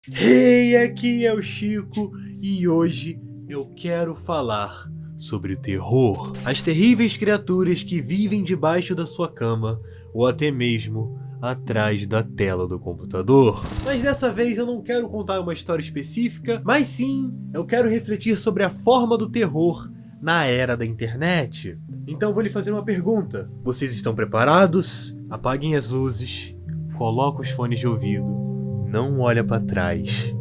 Hey, aqui é o Chico e hoje eu quero falar sobre terror. As terríveis criaturas que vivem debaixo da sua cama ou até mesmo atrás da tela do computador. Mas dessa vez eu não quero contar uma história específica, mas sim eu quero refletir sobre a forma do terror na era da internet. Então vou lhe fazer uma pergunta. Vocês estão preparados? Apaguem as luzes, coloquem os fones de ouvido. Não olha pra trás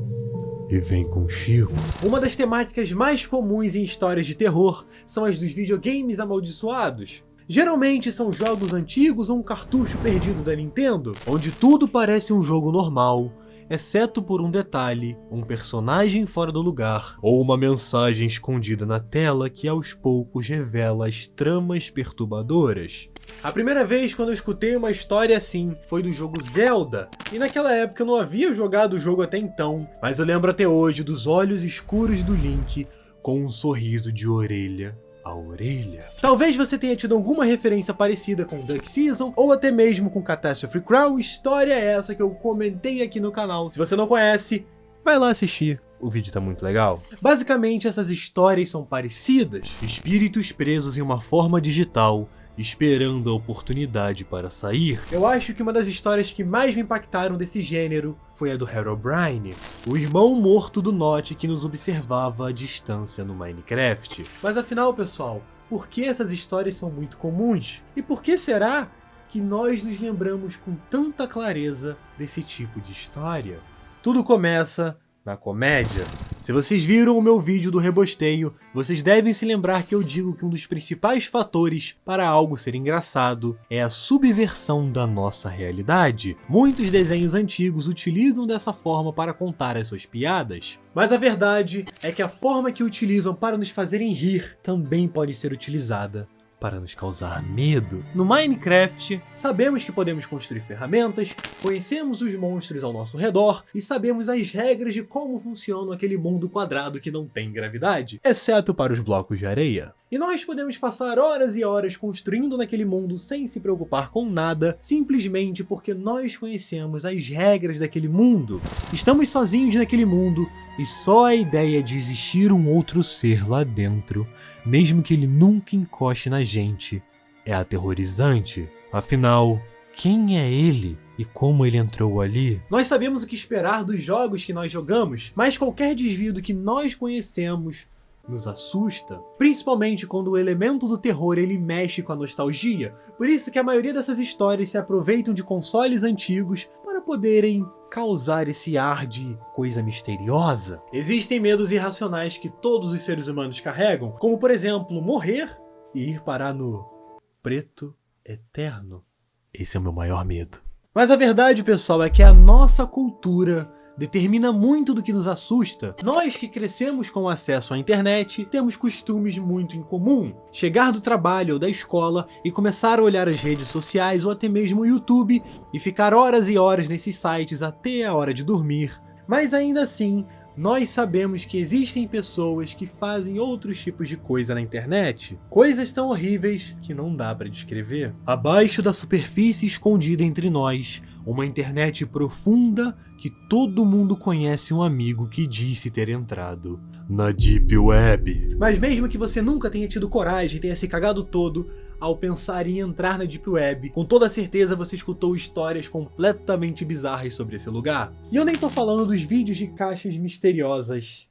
e vem com o Chico. Uma das temáticas mais comuns em histórias de terror são as dos videogames amaldiçoados. Geralmente são jogos antigos ou um cartucho perdido da Nintendo, onde tudo parece um jogo normal, exceto por um detalhe, um personagem fora do lugar, ou uma mensagem escondida na tela que aos poucos revela as tramas perturbadoras. A primeira vez quando eu escutei uma história assim foi do jogo Zelda, e naquela época eu não havia jogado o jogo até então, mas eu lembro até hoje dos olhos escuros do Link com um sorriso de orelha a orelha. Talvez você tenha tido alguma referência parecida com Duck Season ou até mesmo com Catastrophe Crown, história essa que eu comentei aqui no canal. Se você não conhece, vai lá assistir. O vídeo tá muito legal. Basicamente, essas histórias são parecidas. Espíritos presos em uma forma digital, esperando a oportunidade para sair. Eu acho que uma das histórias que mais me impactaram desse gênero foi a do Herobrine, o irmão morto do Notch que nos observava à distância no Minecraft. Mas afinal, pessoal, por que essas histórias são muito comuns? E por que será que nós nos lembramos com tanta clareza desse tipo de história? Tudo começa na comédia. Se vocês viram o meu vídeo do rebosteio, vocês devem se lembrar que eu digo que um dos principais fatores para algo ser engraçado é a subversão da nossa realidade. Muitos desenhos antigos utilizam dessa forma para contar as suas piadas, mas a verdade é que a forma que utilizam para nos fazerem rir também pode ser utilizada para nos causar medo. No Minecraft, sabemos que podemos construir ferramentas, conhecemos os monstros ao nosso redor e sabemos as regras de como funciona aquele mundo quadrado que não tem gravidade, exceto para os blocos de areia. E nós podemos passar horas e horas construindo naquele mundo sem se preocupar com nada, simplesmente porque nós conhecemos as regras daquele mundo. Estamos sozinhos naquele mundo e só a ideia de existir um outro ser lá dentro, mesmo que ele nunca encoste na gente, é aterrorizante. Afinal, quem é ele e como ele entrou ali? Nós sabemos o que esperar dos jogos que nós jogamos, mas qualquer desvio do que nós conhecemos nos assusta, principalmente quando o elemento do terror ele mexe com a nostalgia. Por isso que a maioria dessas histórias se aproveitam de consoles antigos para poderem causar esse ar de coisa misteriosa. Existem medos irracionais que todos os seres humanos carregam, como por exemplo, morrer e ir parar no preto eterno. Esse é o meu maior medo. Mas a verdade, pessoal, é que a nossa cultura determina muito do que nos assusta. Nós que crescemos com acesso à internet, temos costumes muito em comum. Chegar do trabalho ou da escola e começar a olhar as redes sociais ou até mesmo o YouTube e ficar horas e horas nesses sites até a hora de dormir. Mas ainda assim, nós sabemos que existem pessoas que fazem outros tipos de coisa na internet. Coisas tão horríveis que não dá para descrever. Abaixo da superfície escondida entre nós, uma internet profunda que todo mundo conhece um amigo que disse ter entrado na Deep Web. Mas mesmo que você nunca tenha tido coragem e tenha se cagado todo ao pensar em entrar na Deep Web, com toda certeza você escutou histórias completamente bizarras sobre esse lugar. E eu nem tô falando dos vídeos de caixas misteriosas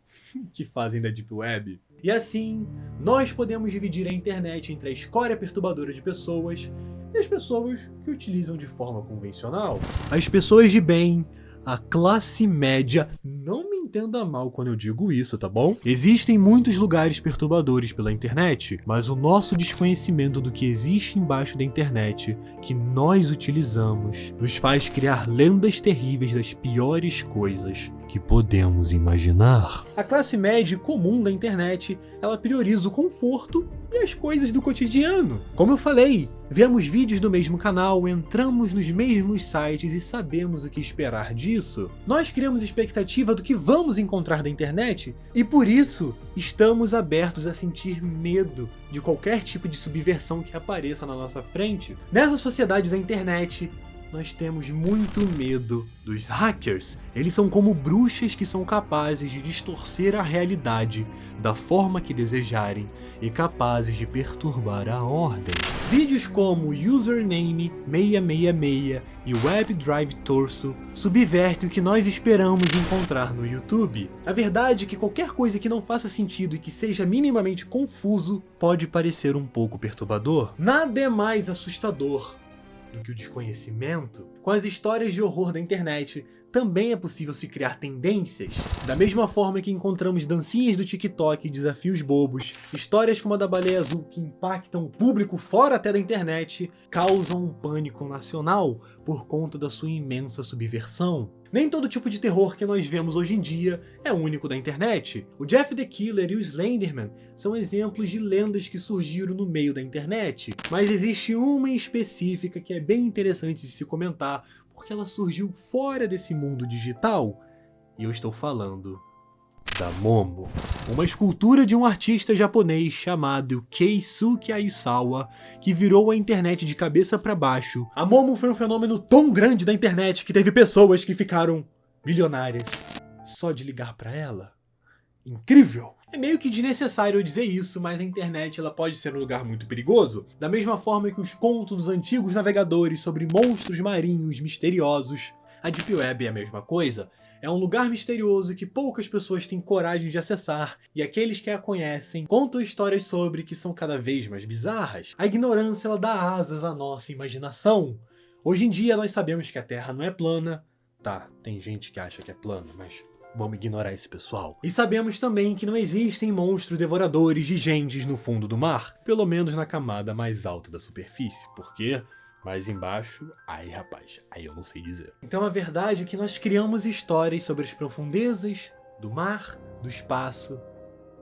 que fazem da Deep Web. E assim, nós podemos dividir a internet entre a escória perturbadora de pessoas e as pessoas que utilizam de forma convencional. As pessoas de bem, a classe média, não me entenda mal quando eu digo isso, tá bom? Existem muitos lugares perturbadores pela internet, mas o nosso desconhecimento do que existe embaixo da internet, que nós utilizamos, nos faz criar lendas terríveis das piores coisas que podemos imaginar. A classe média comum da internet, ela prioriza o conforto e as coisas do cotidiano. Como eu falei, vemos vídeos do mesmo canal, entramos nos mesmos sites e sabemos o que esperar disso. Nós criamos expectativa do que vamos encontrar na internet e por isso estamos abertos a sentir medo de qualquer tipo de subversão que apareça na nossa frente. Nessa sociedade da internet, nós temos muito medo dos hackers. Eles são como bruxas que são capazes de distorcer a realidade da forma que desejarem e capazes de perturbar a ordem. Vídeos como Username 666 e WebDrive Torso subvertem o que nós esperamos encontrar no YouTube. A verdade é que qualquer coisa que não faça sentido e que seja minimamente confuso pode parecer um pouco perturbador. Nada é mais assustador do que o desconhecimento. Com as histórias de horror da internet, também é possível se criar tendências. Da mesma forma que encontramos dancinhas do TikTok e desafios bobos, histórias como a da baleia azul que impactam o público fora até da internet, causam um pânico nacional por conta da sua imensa subversão. Nem todo tipo de terror que nós vemos hoje em dia é único da internet. O Jeff the Killer e o Slenderman são exemplos de lendas que surgiram no meio da internet. Mas existe uma em específica que é bem interessante de se comentar, porque ela surgiu fora desse mundo digital. E eu estou falando da Momo, uma escultura de um artista japonês chamado Keisuke Aisawa, que virou a internet de cabeça para baixo. A Momo foi um fenômeno tão grande da internet que teve pessoas que ficaram bilionárias só de ligar para ela. Incrível! É meio que desnecessário eu dizer isso, mas a internet ela pode ser um lugar muito perigoso. Da mesma forma que os contos dos antigos navegadores sobre monstros marinhos misteriosos, a Deep Web é a mesma coisa. É um lugar misterioso que poucas pessoas têm coragem de acessar, e aqueles que a conhecem contam histórias sobre que são cada vez mais bizarras. A ignorância ela dá asas à nossa imaginação. Hoje em dia nós sabemos que a Terra não é plana. Tá, tem gente que acha que é plana, mas vamos ignorar esse pessoal. E sabemos também que não existem monstros devoradores de gentes no fundo do mar, pelo menos na camada mais alta da superfície, porque mais embaixo, aí rapaz, aí eu não sei dizer. Então a verdade é que nós criamos histórias sobre as profundezas do mar, do espaço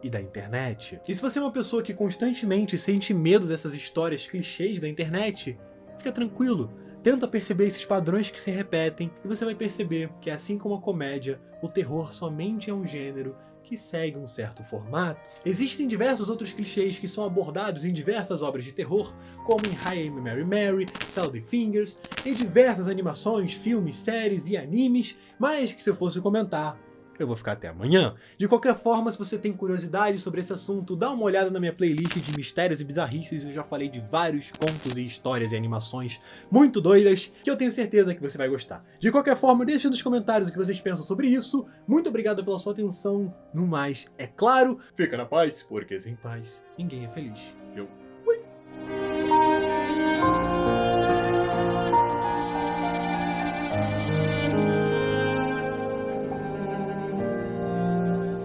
e da internet. E se você é uma pessoa que constantemente sente medo dessas histórias clichês da internet, fica tranquilo. Tenta perceber esses padrões que se repetem e você vai perceber que, assim como a comédia, o terror somente é um gênero que segue um certo formato. Existem diversos outros clichês que são abordados em diversas obras de terror, como em Hi, I'm Mary Mary, Sally the Fingers, e diversas animações, filmes, séries e animes, mas que se eu fosse comentar, eu vou ficar até amanhã. De qualquer forma, se você tem curiosidade sobre esse assunto, dá uma olhada na minha playlist de mistérios e bizarrices. Eu já falei de vários contos e histórias e animações muito doidas, que eu tenho certeza que você vai gostar. De qualquer forma, deixe nos comentários o que vocês pensam sobre isso. Muito obrigado pela sua atenção. No mais, é claro, fica na paz, porque sem paz ninguém é feliz.